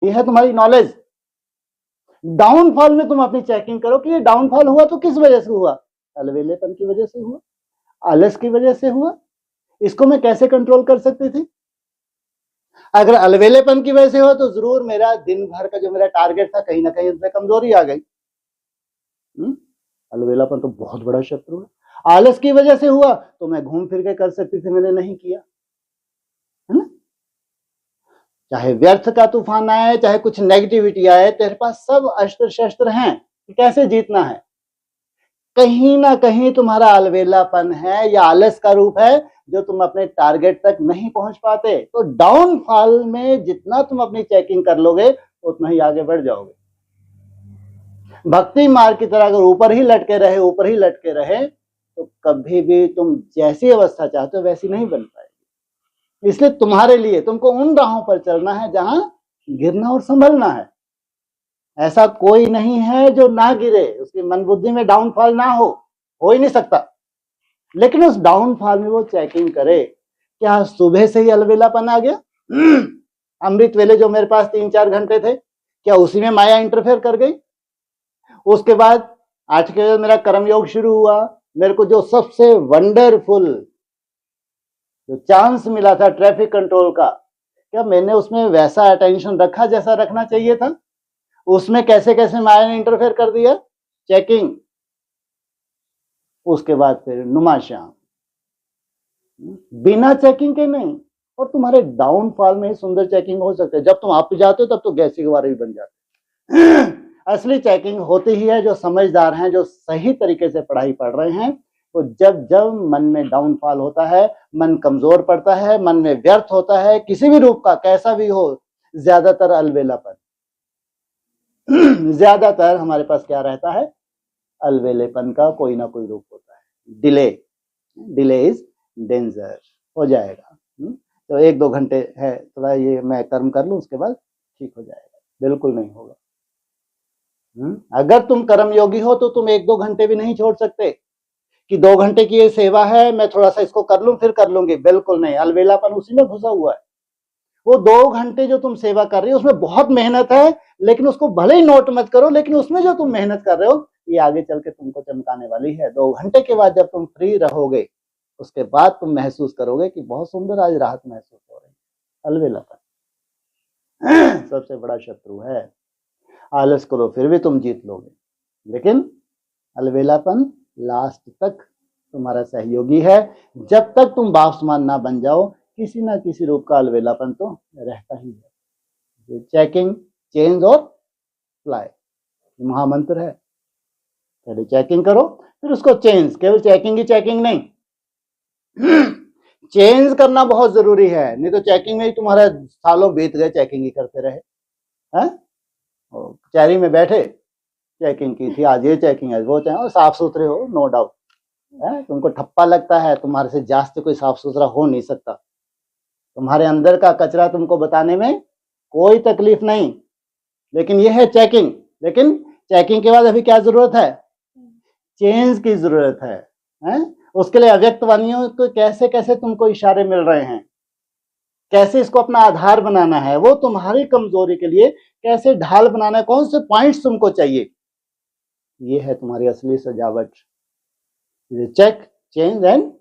ये है तुम्हारी नॉलेज। डाउनफॉल में तुम अपनी चेकिंग करो कि ये डाउनफॉल हुआ तो किस वजह से हुआ, अलवेलेपन की वजह से हुआ, आलस की वजह से हुआ, इसको मैं कैसे कंट्रोल कर सकती थी। अगर अलवेलेपन की वजह से हो तो जरूर मेरा दिन भर का जो मेरा टारगेट था कहीं ना कहीं उसमें कमजोरी आ गई। अलवेलापन तो बहुत बड़ा शत्रु है। आलस की वजह से हुआ तो मैं घूम फिर के कर सकती थी, मैंने नहीं किया, है ना। चाहे व्यर्थ का तूफान आए, चाहे कुछ नेगेटिविटी आए, तेरे पास सब अस्त्र शस्त्र हैं कि कैसे जीतना है। कहीं ना कहीं तुम्हारा अलवेलापन है या आलस का रूप है जो तुम अपने टारगेट तक नहीं पहुंच पाते। तो डाउनफॉल में जितना तुम अपनी चेकिंग कर लोगे उतना ही आगे बढ़ जाओगे। भक्ति मार्ग की तरह अगर ऊपर ही लटके रहे तो कभी भी तुम जैसी अवस्था चाहते हो वैसी नहीं बन पाएगी। इसलिए तुम्हारे लिए तुमको उन राहों पर चलना है जहां गिरना और संभलना है। ऐसा कोई नहीं है जो ना गिरे, उसकी मन बुद्धि में डाउनफॉल ना हो ही नहीं सकता। लेकिन उस डाउनफॉल में वो चेकिंग करे, क्या सुबह से ही अलवेलापन आ गया, अमृत वेले जो मेरे पास 3-4 घंटे थे, क्या उसी में माया इंटरफेयर कर गई। उसके बाद 8 के मेरा कर्मयोग शुरू हुआ, मेरे को जो सबसे वंडरफुल जो चांस मिला था ट्रैफिक कंट्रोल का, क्या मैंने उसमें वैसा अटेंशन रखा जैसा रखना चाहिए था। उसमें कैसे कैसे माया ने इंटरफेयर कर दिया, चेकिंग। उसके बाद फिर नुमाशाम, बिना चेकिंग के नहीं। और तुम्हारे डाउनफॉल में सुंदर चेकिंग हो सकती है। जब तुम आप जाते हो तब तो गैसी के बारे भी बन जाते। असली चेकिंग होती ही है जो समझदार हैं, जो सही तरीके से पढ़ाई पढ़ रहे हैं। तो जब जब मन में डाउनफॉल होता है, मन कमजोर पड़ता है, मन में व्यर्थ होता है किसी भी रूप का, कैसा भी हो, ज्यादातर अलवेलापन, ज्यादातर हमारे पास क्या रहता है, अलवेलेपन का कोई ना कोई रूप होता है। Delay is danger. हो जाएगा, तो 1-2 घंटे है, थोड़ा ये मैं कर्म कर लूं उसके बाद ठीक हो जाएगा, बिल्कुल नहीं होगा। अगर तुम कर्म योगी हो तो तुम 1-2 घंटे भी नहीं छोड़ सकते कि 2 घंटे की ये सेवा है, मैं थोड़ा सा इसको कर लूं फिर कर लूंगी, बिल्कुल नहीं। अलवेलापन उसी में घुसा हुआ है। वो 2 घंटे जो तुम सेवा कर रही हो उसमें बहुत मेहनत है, लेकिन उसको भले ही नोट मत करो, लेकिन उसमें जो तुम मेहनत कर रहे हो ये आगे चल के तुमको चमकाने वाली है। 2 घंटे के बाद जब तुम फ्री रहोगे उसके बाद तुम महसूस करोगे कि बहुत सुंदर आज राहत महसूस हो रही है। अलवेलापन सबसे बड़ा शत्रु है। आलस करो फिर भी तुम जीत लोगे, लेकिन अलवेलापन लास्ट तक तुम्हारा सहयोगी है। जब तक तुम बाप्समान ना बन जाओ किसी ना किसी रूप का अलवेलापन तो रहता ही है। चेकिंग, चेंज और फ्लाई महामंत्र है। पहले चेकिंग करो फिर उसको चेंज, केवल चेकिंग ही चेकिंग नहीं, चेंज करना बहुत जरूरी है। नहीं तो चेकिंग में ही तुम्हारा सालों बीत गए, चेकिंग ही करते रहे। कचहरी में बैठे चेकिंग की थी, आज ये चेकिंग है वो चेकिंग, साफ सुथरे हो नो डाउट है, तुमको ठप्पा लगता है, तुम्हारे से जास्त कोई साफ सुथरा हो नहीं सकता। तुम्हारे अंदर का कचरा तुमको बताने में कोई तकलीफ नहीं, लेकिन ये है चेकिंग। लेकिन चेकिंग के बाद अभी क्या जरूरत है, चेंज की जरूरत है? उसके लिए अव्यक्त वाणियों को कैसे कैसे तुमको इशारे मिल रहे हैं, कैसे इसको अपना आधार बनाना है, वो तुम्हारी कमजोरी के लिए कैसे ढाल बनाना है, कौन से पॉइंट्स तुमको चाहिए, ये है तुम्हारी असली सजावट। चेक, चेंज एंड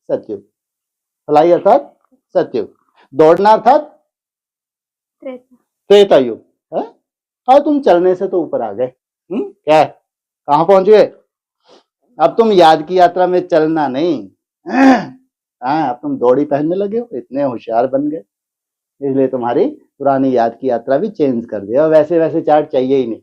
सत्युग। फ्लाई अर्थात सत्युग, दौड़ना अर्थात त्रेता युग। और तुम चलने से तो ऊपर आ गए। क्या कहां पहुंच गए, अब तुम याद की यात्रा में चलना नहीं, अब तुम दौड़ी पहनने लगे हो, इतने होशियार बन गए। इसलिए तुम्हारी पुरानी याद की यात्रा भी चेंज कर दिया, वैसे वैसे चार्ट चाहिए ही नहीं।